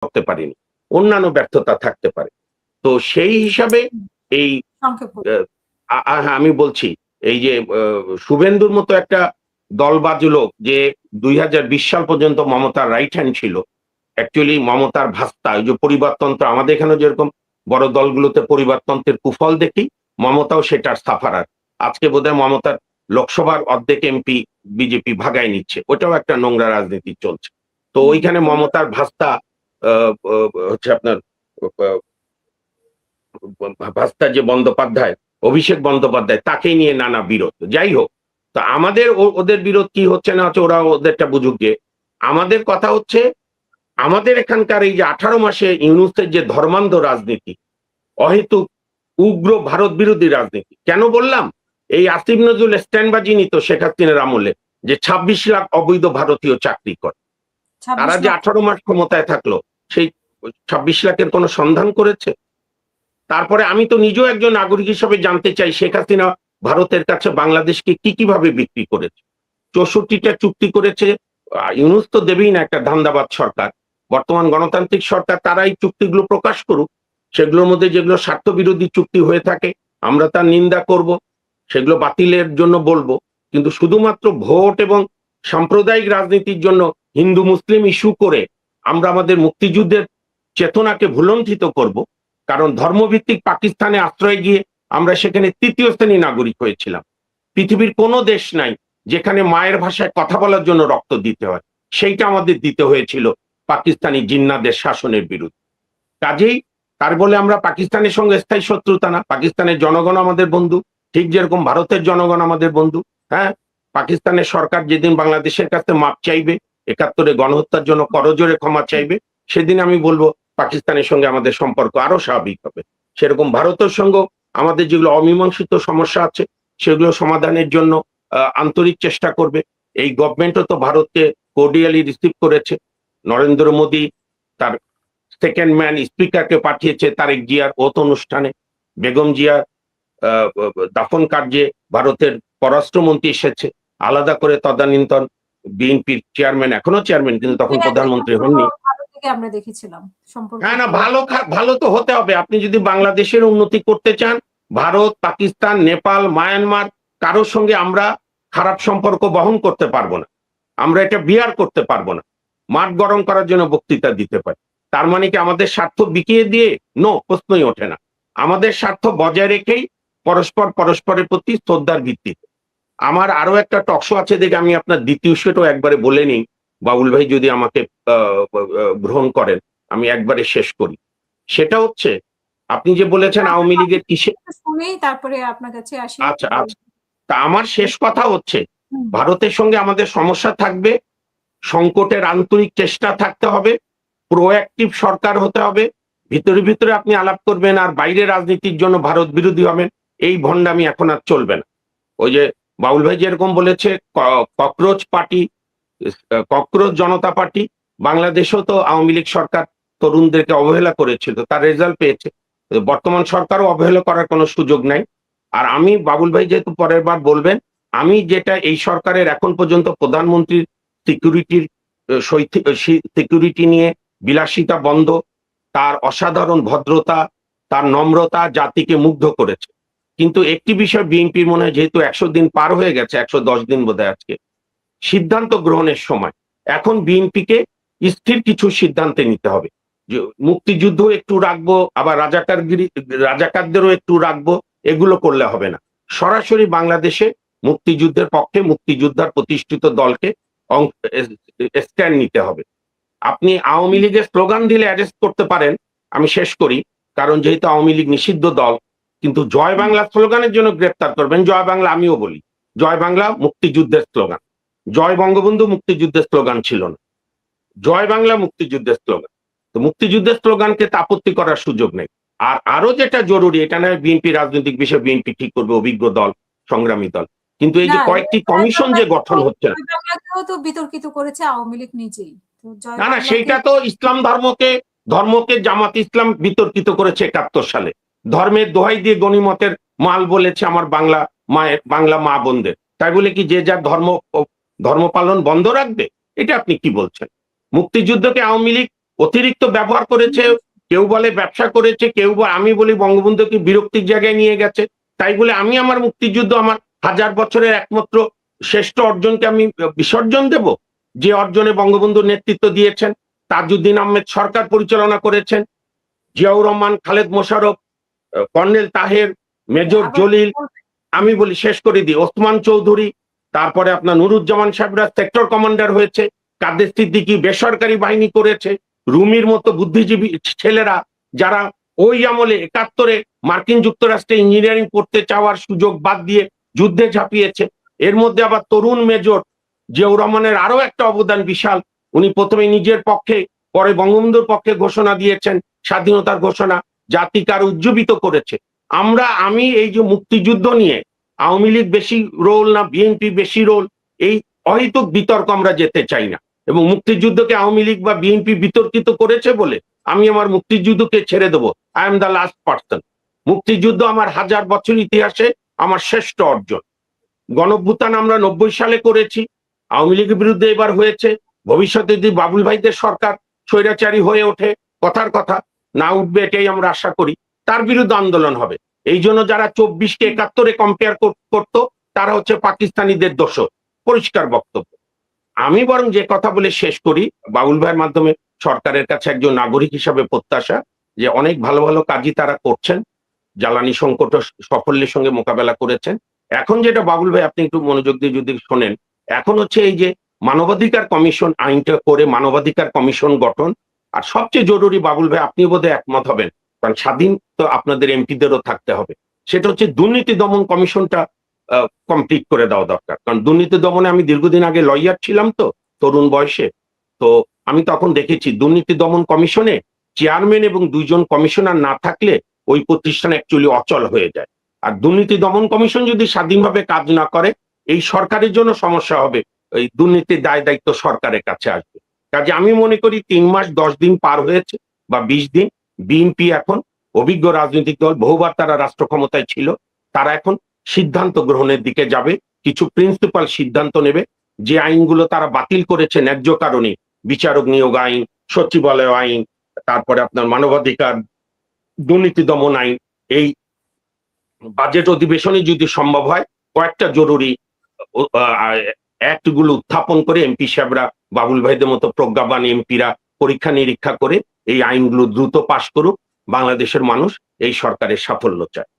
করতে পারিনি, অন্যান্য ব্যর্থতা থাকতে পারে। তো সেই হিসাবে এই আমি বলছি এই যে শুভেন্দুর মতো একটা দলবাজ লোক যে 2020 সাল পর্যন্ত মমতার রাইট হ্যান্ড ছিল, অ্যাকচুয়ালি মমতার ভাস্তা, ওই যে পরিবারতন্ত্র, আমাদের এখানে যেরকম বড় দলগুলোতে পরিবারতন্ত্রের কুফল দেখি, মমতাও সেটার সাফারার। আজকে বোধহয় মমতার লোকসভার অর্ধেক এমপি বিজেপি ভাগায় নিচ্ছে, ওটাও একটা নোংরা রাজনীতি চলছে। তো ওইখানে মমতার ভাস্তা হচ্ছে আপনার ভাস্তা যে বন্দ্যোপাধ্যায়, অভিষেক বন্দ্যোপাধ্যায়, তাকেই নিয়ে নানা বিরোধ। যাই হোক, তো আমাদের ওদের বিরোধ কি হচ্ছে না হচ্ছে ওরা ওদেরটা বুঝুক গে। আমাদের কথা হচ্ছে আমাদের এখানকার এই যে 18 মাসে ইউনূসের যে ধর্মান্ধ রাজনীতি, অহেতুক উগ্র ভারত বিরোধী রাজনীতি। কেন বললাম? এই আসিফ নজরুল স্ট্যান্ডবাজি নিত শেখ হাসিনার আমলে যে 26 লাখ অবৈধ ভারতীয় চাকরি করে। তারা যে 18 মাস ক্ষমতায় থাকলো, সেই 26 লাখের কোন সন্ধান করেছে? তারপরে আমি তো নিজেও একজন নাগরিক হিসেবে জানতে চাই শেখ হাসিনা ভারতের কাছে বাংলাদেশকে কিভাবে বিক্রি করেছে। 64টা চুক্তি করেছে, ইউনূস তো দেবেই না, একটা ধান্দাবাদ সরকার। বর্তমান গণতান্ত্রিক সরকার, তারা এই চুক্তিগুলো প্রকাশ করুক। সেগুলোর মধ্যে যেগুলো স্বার্থ বিরোধী চুক্তি হয়ে থাকে আমরা তার নিন্দা করব, সেগুলো বাতিলের জন্য বলবো। কিন্তু শুধুমাত্র ভোট এবং সাম্প্রদায়িক রাজনীতির জন্য হিন্দু মুসলিম ইস্যু করে আমরা আমাদের মুক্তিযুদ্ধের চেতনাকে ভুলণ্ঠিত করব। কারণ ধর্মভিত্তিক পাকিস্তানে আশ্রয় গিয়ে আমরা সেখানে তৃতীয় শ্রেণী নাগরিক হয়েছিলাম। পৃথিবীর কোনো দেশ নাই যেখানে মায়ের ভাষায় কথা বলার জন্য রক্ত দিতে হয়, সেইটা আমাদের দিতে হয়েছিল পাকিস্তানি জিন্নাদের শাসনের বিরুদ্ধে। কাজেই তার বলে আমরা পাকিস্তানের সঙ্গে স্থায়ী শত্রুতা না, পাকিস্তানের জনগণ আমাদের বন্ধু, ঠিক যেরকম ভারতের জনগণ আমাদের বন্ধু। হ্যাঁ, পাকিস্তানের সরকার যেদিন বাংলাদেশের কাছে মাপ চাইবে, 71-এ গণহত্যার জন্য করজোরে ক্ষমা চাইবে, সেদিন আমি বলবো পাকিস্তানের সঙ্গে আমাদের সম্পর্ক আরো স্বাভাবিক হবে। সেরকম ভারতের সঙ্গে আমাদের যেগুলো অমীমাংসিত সমস্যা আছে সেগুলো সমাধানের জন্য আন্তরিক চেষ্টা করবে। এই গভর্নমেন্টও তো ভারতকে কোর্ডিয়ালি রিসিভ করেছে। নরেন্দ্র মোদী তার সেকেন্ড ম্যান স্পিকারকে পাঠিয়েছে তারেক জিয়ার ওত অনুষ্ঠানে। বেগম জিয়ার দাফন কার্যে ভারতের পররাষ্ট্রমন্ত্রী এসেছে, আলাদা করে তদানীন্তন বিএনপির চেয়ারম্যান, এখনো চেয়ারম্যান কিন্তু তখন প্রধানমন্ত্রী হননি। আমরা দেখেছিলাম হ্যাঁ, না, ভালো তো হতে হবে। আপনি যদি বাংলাদেশের উন্নতি করতে চান, ভারত, পাকিস্তান, নেপাল, মায়ানমার কারোর সঙ্গে আমরা খারাপ সম্পর্ক বহন করতে পারবো না, আমরা এটা বিয়ার করতে পারবো না। মাঠ গরম করার জন্য বক্তৃতা দিতে পারি, তার মানে কি আমাদের স্বার্থ বিকিয়ে দিয়ে? নো, প্রশ্নই ওঠে না। আমাদের স্বার্থ বজায় রেখেই পরস্পরের প্রতি শ্রদ্ধার ভিত্তিতে। আমার আরো একটা টকশো আছে, দেখে আমি আপনার দ্বিতীয় সেটাও একবারে বলে নিই, বাবুল ভাই যদি আমাকে গ্রহণ করেন, আমি একবারে শেষ করি। সেটা হচ্ছে আপনি যে বলেছেন আওয়ামী লীগের কিসে, শুনেই তারপরে আপনার কাছে আসি। আচ্ছা আচ্ছা, তা আমার শেষ কথা হচ্ছে ভারতের সঙ্গে আমাদের সমস্যা থাকবে, সংকটের আন্তরিক চেষ্টা থাকতে হবে, প্রোঅ্যাক্টিভ সরকার হতে হবে। ভিতরে ভিতরে আপনি আলাপ করবেন আর বাইরে রাজনীতির জন্য ভারত বিরোধী হবেন, এই ভণ্ডামি এখন আর চলবে না। ওই যে বাউল ভাই যেরকম বলেছে ককরোচ পার্টি, ককরোচ জনতা পার্টি, বাংলাদেশেও তো আওয়ামী লীগ সরকার তরুণদেরকে অবহেলা করেছিল, তার রেজাল্ট পেয়েছে। বর্তমান সরকারও অবহেলা করার কোনো সুযোগ নাই। আর আমি, বাবুল ভাই যেহেতু পরের বার বলবেন, আমি যেটা এই সরকারের এখন পর্যন্ত প্রধানমন্ত্রীর সিকিউরিটি নিয়ে বিলাসিতা বন্ধ, তার অসাধারণ ভদ্রতা, তার নম্রতা জাতিকে মুগ্ধ করেছে। কিন্তু একটি বিষয় বিএনপির মনে হয়, যেহেতু 100 দিন পার হয়ে গেছে, 110 দিন বোধহয় আজকে, সিদ্ধান্ত গ্রহণের সময় এখন বিএনপিকে স্থির কিছু সিদ্ধান্তে নিতে হবে। যে মুক্তিযুদ্ধ একটু রাখবো, আবার রাজাকারদেরও একটু রাখবো, এগুলো করলে হবে না। সরাসরি বাংলাদেশে মুক্তিযুদ্ধের পক্ষে মুক্তিযোদ্ধার প্রতিষ্ঠিত দলকে স্ট্যান্ড নিতে হবে। আপনি আওয়ামী লীগের স্লোগান দিলে অ্যারেস্ট করতে পারেন, আমি শেষ করি, কারণ যেহেতু আওয়ামী লীগ নিষিদ্ধ দল। কিন্তু জয় বাংলা স্লোগানের জন্য গ্রেপ্তার করবেন। জয় বাংলা আমিও বলি, জয় বাংলা মুক্তিযুদ্ধের স্লোগান, জয় বঙ্গবন্ধু মুক্তিযুদ্ধের স্লোগান ছিল না, জয় বাংলা মুক্তিযুদ্ধের স্লোগান। তো মুক্তিযুদ্ধের স্লোগানকে আপত্তি করার সুযোগ নেই। আর আরো যেটা জরুরি, এটা নয় বিএনপি রাজনৈতিক বিষয় বিএনপি ঠিক করবে, অভিজ্ঞ দল, সংগ্রামী দল, কিন্তু এই যে কয়েকটি কমিশন যে গঠন হচ্ছে না, বিতর্কিত করেছে আওয়ামী লীগ নিজেই। না না, সেইটা তো ইসলাম ধর্মকে জামাত ইসলাম বিতর্কিত করেছে 71 সালে। ধর্মের দোহাই দিয়ে গনিমতের মাল বলেছে আমার বাংলা মা বোনদের। তাই বলে কি যে যার ধর্ম পালন বন্ধ রাখবে? এটা আপনি কি বলছেন? মুক্তিযুদ্ধকে আওয়ামী লীগ অতিরিক্ত ব্যবহার করেছে, কেউ বলে ব্যবসা করেছে, কেউ আমি বলি বঙ্গবন্ধুকে বিরক্তির জায়গায় নিয়ে গেছে। তাই বলে আমি আমার মুক্তিযুদ্ধ, আমার 1000 বছরের একমাত্র শ্রেষ্ঠ অর্জনকে আমি বিসর্জন দেব? যে অর্জনে বঙ্গবন্ধু নেতৃত্ব দিয়েছেন, তাজউদ্দিন আহমেদ সরকার পরিচালনা করেছেন, জিয়াউর রহমান, খালেদ মোশাররফ, কর্নেল তাহের, মেজর জলিল, আমি বলি শেষ করে দিই, ওসমান চৌধুরী, তারপরে আপনার নুরুজ্জামান সাহেবরা সেক্টর কমান্ডার হয়েছে, কাদের সিদ্দিকী বেসরকারি বাহিনী করেছে, রুমির মতো বুদ্ধিজীবী ছেলেরা যারা ওই আমলে 71-এ মার্কিন যুক্তরাষ্ট্রে ইঞ্জিনিয়ারিং পড়তে চাওয়ার সুযোগ বাদ দিয়ে যুদ্ধে ঝাঁপিয়েছে। এর মধ্যে আবার তরুণ মেজর জিয়াউর রহমানের আরো একটা অবদান বিশাল। উনি প্রথমে নিজের পক্ষে, পরে বঙ্গবন্ধুর পক্ষে ঘোষণা দিয়েছেন, স্বাধীনতার ঘোষণা, জাতিকে আরো উজ্জীবিত করেছে। আমি এই যে মুক্তিযুদ্ধ নিয়ে আওয়ামী লীগ বেশি রোল না বিএনপি বেশি রোল, এই অহেতুক বিতর্ক আমরা যেতে চাই না। এবং মুক্তিযুদ্ধকে আওয়ামী লীগ বা বিএনপি বিতর্কিত করেছে বলে আমি আমার মুক্তিযুদ্ধকে ছেড়ে দেবো? I am the last person. মুক্তিযুদ্ধ আমার 1000 বছর ইতিহাসে আমার শ্রেষ্ঠ অর্জন। গণঅভ্যুত্থান আমরা 90 সালে করেছি, আওয়ামী লীগের বিরুদ্ধে এবার হয়েছে। ভবিষ্যতে যদি বাবুল ভাইদের সরকার স্বৈরাচারী হয়ে ওঠে, কথার কথা না উঠবে এটাই আমরা আশা করি, তার বিরুদ্ধে আন্দোলন হবে। এই জন্য যারা 24-কে 71-এ কম্পেয়ার করতো তারা হচ্ছে পাকিস্তানিদের দোষর, পরিষ্কার বক্তব্য। আমি বরং যে কথা বলে শেষ করি, বাবুল ভাইয়ের মাধ্যমে সরকারের কাছে একজন নাগরিক হিসাবে প্রত্যাশা যে অনেক ভালো ভালো কাজই তারা করছেন, জ্বালানি সংকট সাফল্যের সঙ্গে মোকাবেলা করেছেন। এখন যেটা বাবুল ভাই আপনি একটু মনোযোগ দিয়ে যদি শোনেন, এখন হচ্ছে এই যে মানবাধিকার কমিশন আইনটা করে মানবাধিকার কমিশন গঠন, আর সবচেয়ে জরুরি বাবুল ভাই আপনি বোধহয় একমত হবেন, কারণ স্বাধীন তো আপনাদের এমপিদেরও থাকতে হবে, সেটা হচ্ছে দুর্নীতি দমন কমিশনটা কমপ্লিট করে দেওয়া দরকার। কারণ দুর্নীতি দমনে আমি দীর্ঘদিন আগে লয়ার ছিলাম, তো তরুণ বয়সে, তো আমি তখন দেখেছি দুর্নীতি দমন কমিশনে চেয়ারম্যান এবং 2 জন কমিশনার না থাকলে ওই প্রতিষ্ঠান অ্যাকচুয়ালি অচল হয়ে যায়। আর দুর্নীতি দমন কমিশন যদি স্বাধীনভাবে কাজ না করে, এই সরকারের জন্য সমস্যা হবে, এই দুর্নীতির দায় দায়িত্ব সরকারের কাছে আসবে। কাজে আমি মনে করি 3 মাস 10 দিন পার হয়েছে বা 20 দিন, বিএনপি এখন অভিজ্ঞ রাজনৈতিক দল, বহুবার তারা রাষ্ট্র ক্ষমতায় ছিল, তারা এখন সিদ্ধান্ত গ্রহণের দিকে যাবে, কিছু প্রিন্সিপাল সিদ্ধান্ত নেবে। যে আইনগুলো তারা বাতিল করেছে ন্যায্য কারণে, বিচারক নিয়োগ আইন, সচিবালয় আইন, তারপরে আপনার মানবাধিকার, দুর্নীতি দমন আইন, এই বাজেট অধিবেশনে যদি সম্ভব হয় কয়েকটা জরুরি অ্যাক্ট গুলো উত্থাপন করে এমপি সাহেবরা, বাবুল ভাইদের মতো প্রজ্ঞাবান এমপিরা পরীক্ষা নিরীক্ষা করে এই আইনগুলো দ্রুত পাশ করুক। বাংলাদেশের মানুষ এই সরকারের সাফল্য চায়।